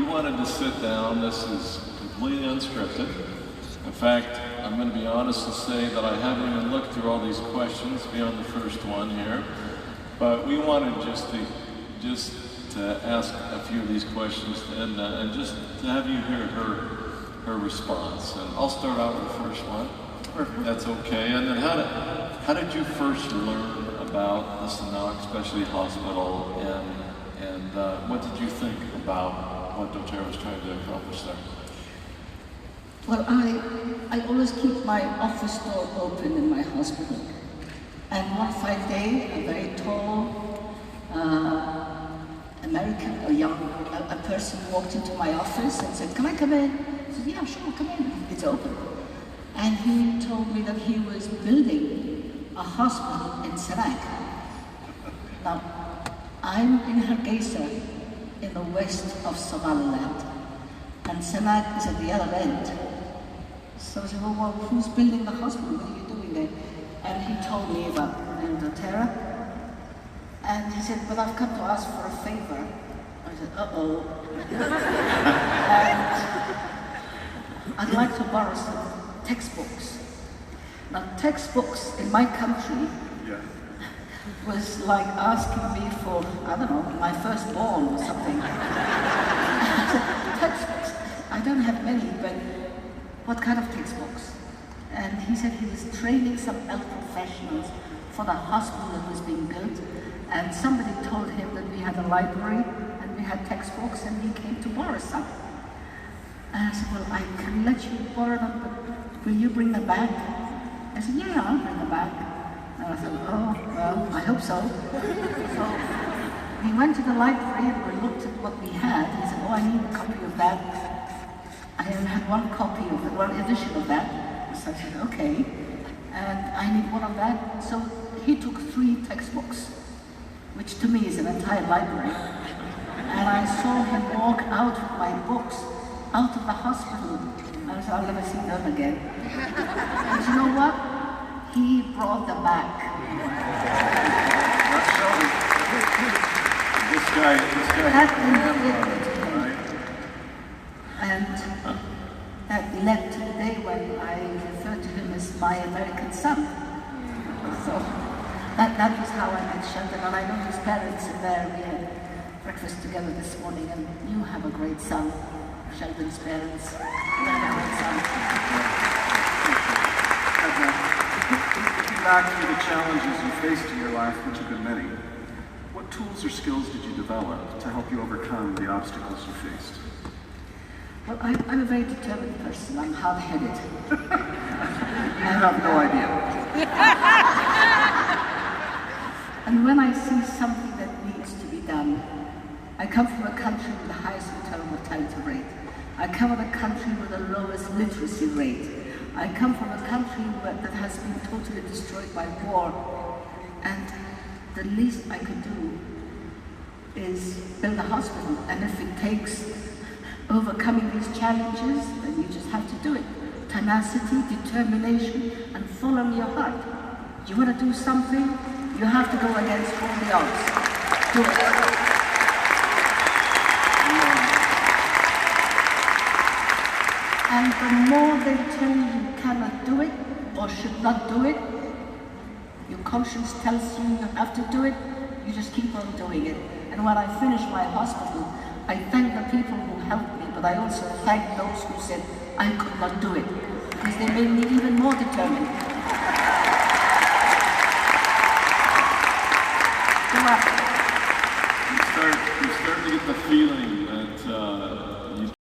wanted to sit down. This is completely unscripted. In fact, I'm going to be honest and say that I haven't even looked through all these questions beyond the first one here. But we wanted just to ask a few of these questions to Edna and just to have you hear her response. And I'll start out with the first one. That's okay. And then how did you first learn about the Sanak Specialty Hospital, and what did you think about what doTERRA was trying to accomplish there? Well, I always keep my office door open in my hospital. And one fine day, a very tall American, a person walked into my office and said, "Can I come in?" I said, "Yeah, sure, come in. It's open." And he told me that he was building a hospital in Sanak. Now, I'm in Hargeisa, in the west of Somaliland, and Sanak is at the other end. So I said, well, who's building the hospital? What are you doing there? And he told me about doTERRA. And he said, well, I've come to ask for a favor. I said, uh-oh. And I'd like to borrow some textbooks. Now, textbooks in my country was like asking me for, I don't know, my firstborn or something. I said, textbooks? I don't have many, but what kind of textbooks? And he said he was training some health professionals for the hospital that was being built, and somebody told him that we had a library and we had textbooks, and he came to borrow some. And I said, well, I can let you borrow them, but will you bring them back? I said, yeah, I'll bring them back. And I thought, oh, well, I hope so. So we went to the library and we looked at what we had. He said, oh, I need a copy of that. I only had one copy of it, one edition of that. So I said, okay. And I need one of that. So he took 3 textbooks, which to me is an entire library. And I saw him walk out with my books out of the hospital. I said, I'll never see them again. And you know what? He brought them back. This guy. That right? And that led to the day when I referred to him as my American son. So that was how I met Sheldon, and I know his parents are there. We had breakfast together this morning, and you have a great son. Sheldon's parents. You have a great son. Looking back through the challenges you faced in your life, which have been many, what tools or skills did you develop to help you overcome the obstacles you faced? Well, I'm a very determined person. I'm hard-headed. You have no idea. And when I see something that needs to be done, I come from a country with the highest maternal mortality rate. I come from a country with the lowest literacy rate. I come from a country that has been totally destroyed by war. And the least I could do is build a hospital. And if it takes overcoming these challenges, then you just have to do it. Tenacity, determination, and follow your heart. You want to do something, you have to go against all the odds. Do it. And the more they tell you cannot do it, or should not do it, your conscience tells you you have to do it, you just keep on doing it. And when I finish my hospital, I thank the people who helped me, but I also thank those who said I could not do it, because they made me even more determined. You start to get the feeling that